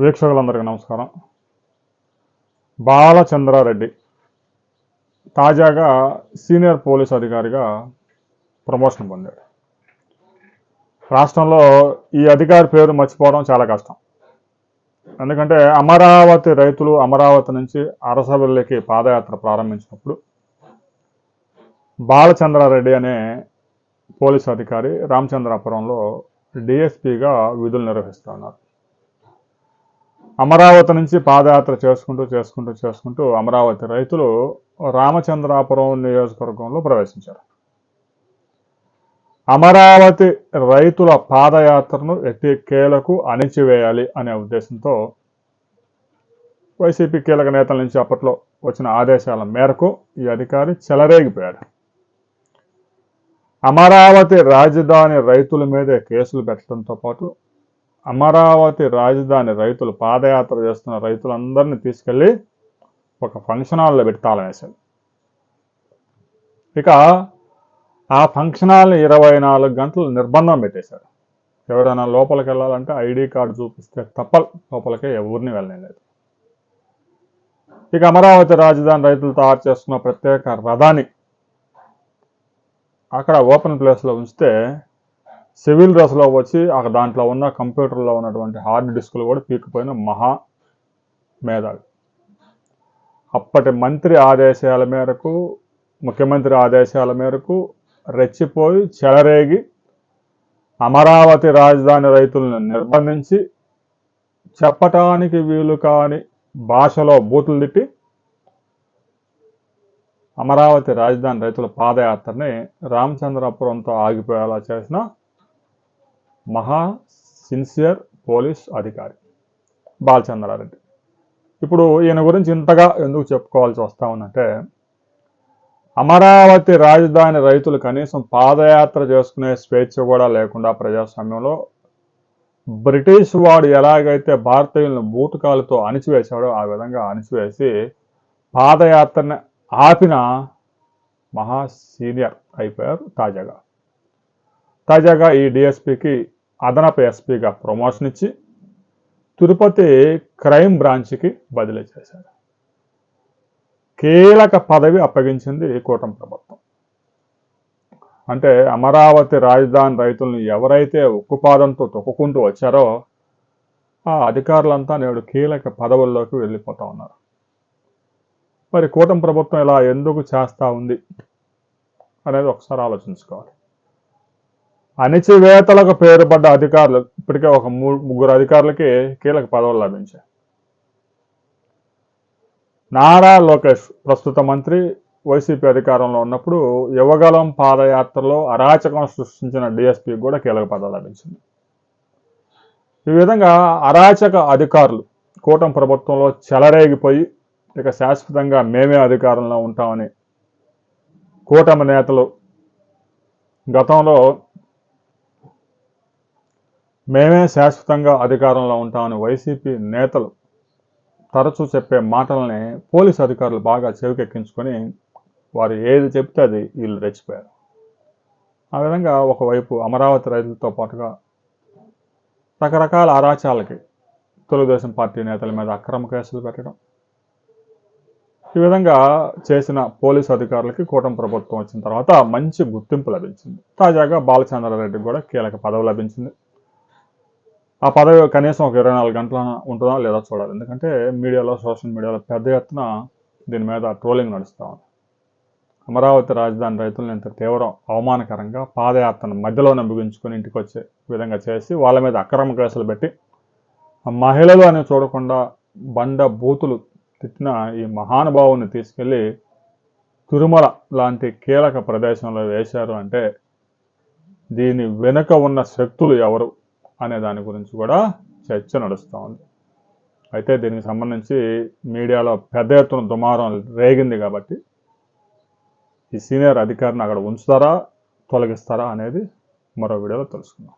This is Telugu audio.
వీక్షకులందరికీ నమస్కారం. బాలచంద్రారెడ్డి తాజాగా సీనియర్ పోలీస్ అధికారిగా ప్రమోషన్ పొందాడు. రాష్ట్రంలో ఈ అధికారి పేరు మర్చిపోవడం చాలా కష్టం. ఎందుకంటే అమరావతి రైతులు అమరావతి నుంచి అరసవెల్లికి పాదయాత్ర ప్రారంభించినప్పుడు బాలచంద్రారెడ్డి అనే పోలీస్ అధికారి రామచంద్రాపురంలో డిఎస్పీగా విధులు నిర్వహిస్తున్నారు. అమరావతి నుంచి పాదయాత్ర చేసుకుంటూ అమరావతి రైతులు రామచంద్రాపురం నియోజకవర్గంలో ప్రవేశించారు. అమరావతి రైతుల పాదయాత్రను ఎట్టకేలకు అణిచివేయాలి అనే ఉద్దేశంతో వైసీపీ కీలక నేతల నుంచి అప్పట్లో వచ్చిన ఆదేశాల మేరకు ఈ అధికారి చెలరేగిపోయాడు. అమరావతి రాజధాని రైతుల మీదే కేసులు పెట్టడంతో పాటు అమరావతి రాజధాని రైతులు పాదయాత్ర చేస్తున్న రైతులందరినీ తీసుకెళ్ళి ఒక ఫంక్షన్ హాల్లో పెట్టి తాళం వేశారు. ఇక ఆ ఫంక్షన్ హాల్ని 24 గంటలు నిర్బంధం పెట్టేశారు. ఎవరైనా లోపలికి వెళ్ళాలంటే ఐడి కార్డు చూపిస్తే తప్ప లోపలికే ఎవరిని వెళ్ళలేదు. ఇక అమరావతి రాజధాని రైతులు తయారు చేసుకున్న ప్రత్యేక రథాన్ని అక్కడ ఓపెన్ ప్లేస్లో ఉంచితే సివిల్ డ్రెస్లో వచ్చి అక్కడ దాంట్లో ఉన్న కంప్యూటర్లో ఉన్నటువంటి హార్డ్ డిస్కులు కూడా పీకిపోయిన మహా మేధావి. అప్పటి మంత్రి ఆదేశాల మేరకు ముఖ్యమంత్రి ఆదేశాల మేరకు రెచ్చిపోయి చెలరేగి అమరావతి రాజధాని రైతులను నిర్బంధించి చెప్పటానికి వీలు కాని భాషలో బూతులు తిట్టి అమరావతి రాజధాని రైతుల పాదయాత్రని రామచంద్రపురంతో ఆగిపోయేలా చేసిన మహా సిన్సియర్ పోలీస్ అధికారి బాలచంద్రారెడ్డి. ఇప్పుడు ఈయన గురించి ఇంతగా ఎందుకు చెప్పుకోవాల్సి వస్తూ ఉందంటే, అమరావతి రాజధాని రైతులు కనీసం పాదయాత్ర చేసుకునే స్వేచ్ఛ కూడా లేకుండా ప్రజాస్వామ్యంలో బ్రిటిష్ వాడు ఎలాగైతే భారతీయులను బూటకాలతో అణిచివేశాడో ఆ విధంగా అణిచివేసి పాదయాత్రని ఆపిన మహా సీనియర్ అయిపోయారు. తాజాగా ఈ డిఎస్పీకి అదనపు ఎస్పీగా ప్రమోషన్ ఇచ్చి తిరుపతి క్రైమ్ బ్రాంచ్కి బదిలీ చేశారు. కీలక పదవి అప్పగించింది కూటమి ప్రభుత్వం. అంటే అమరావతి రాజధాని రైతులను ఎవరైతే ఉక్కుపాదంతో తొక్కుకుంటూ వచ్చారో ఆ అధికారులంతా నేడు కీలక పదవుల్లోకి వెళ్ళిపోతూ ఉన్నారు. మరి కూటమి ప్రభుత్వం ఇలా ఎందుకు చేస్తూ ఉంది అనేది ఒకసారి ఆలోచించుకోవాలి. అణిచివేతలకు పేరుపడ్డ అధికారులు ఇప్పటికే ఒక ముగ్గురు అధికారులకి కీలక పదవులు లభించాయి. నారా లోకేష్ ప్రస్తుత మంత్రి వైసీపీ అధికారంలో ఉన్నప్పుడు యువగలం పాదయాత్రలో అరాచకం సృష్టించిన డిఎస్పీకి కూడా కీలక పదవి లభించింది. ఈ విధంగా అరాచక అధికారులు కూటమి ప్రభుత్వంలో చెలరేగిపోయి ఇక శాశ్వతంగా మేమే అధికారంలో ఉంటామని కూటమి నేతలు గతంలో మేమే శాశ్వతంగా అధికారంలో ఉంటామని వైసీపీ నేతలు తరచూ చెప్పే మాటలని పోలీసు అధికారులు బాగా చెవికెక్కించుకొని వారు ఏది చెప్తే అది వీళ్ళు రెచ్చిపోయారు. ఆ విధంగా ఒకవైపు అమరావతి రైతులతో పాటుగా రకరకాల అరాచాలకి తెలుగుదేశం పార్టీ నేతల మీద అక్రమ కేసులు పెట్టడం, ఈ విధంగా చేసిన పోలీసు అధికారులకి కూటమి ప్రభుత్వం వచ్చిన తర్వాత మంచి గుర్తింపు లభించింది. తాజాగా బాలచంద్రారెడ్డికి కూడా కీలక పదవి లభించింది. ఆ పదవి కనీసం ఒక 24 గంటల ఉంటుందా లేదా చూడాలి. ఎందుకంటే సోషల్ మీడియాలో పెద్ద ఎత్తున దీని మీద ట్రోలింగ్ నడుస్తూ ఉంది. అమరావతి రాజధాని రైతులను ఇంత తీవ్రం అవమానకరంగా పాదయాత్రను మధ్యలోనే ముగించుకొని ఇంటికి వచ్చే విధంగా చేసి వాళ్ళ మీద అక్రమ కేసులు పెట్టి మహిళలు అని చూడకుండా బండ బూతులు తిట్టిన ఈ మహానుభావుని తీసుకెళ్ళి తిరుమల లాంటి కీలక ప్రదేశంలో వేశారు అంటే దీని వెనుక ఉన్న శక్తులు ఎవరు అనే దాని గురించి కూడా చర్చ నడుస్తూ ఉంది. అయితే దీనికి సంబంధించి మీడియాలో పెద్ద ఎత్తున దుమారం రేగింది కాబట్టి ఈ సీనియర్ అధికారిని అక్కడ ఉంచుతారా తొలగిస్తారా అనేది మరో వీడియోలో తెలుసుకుందాం.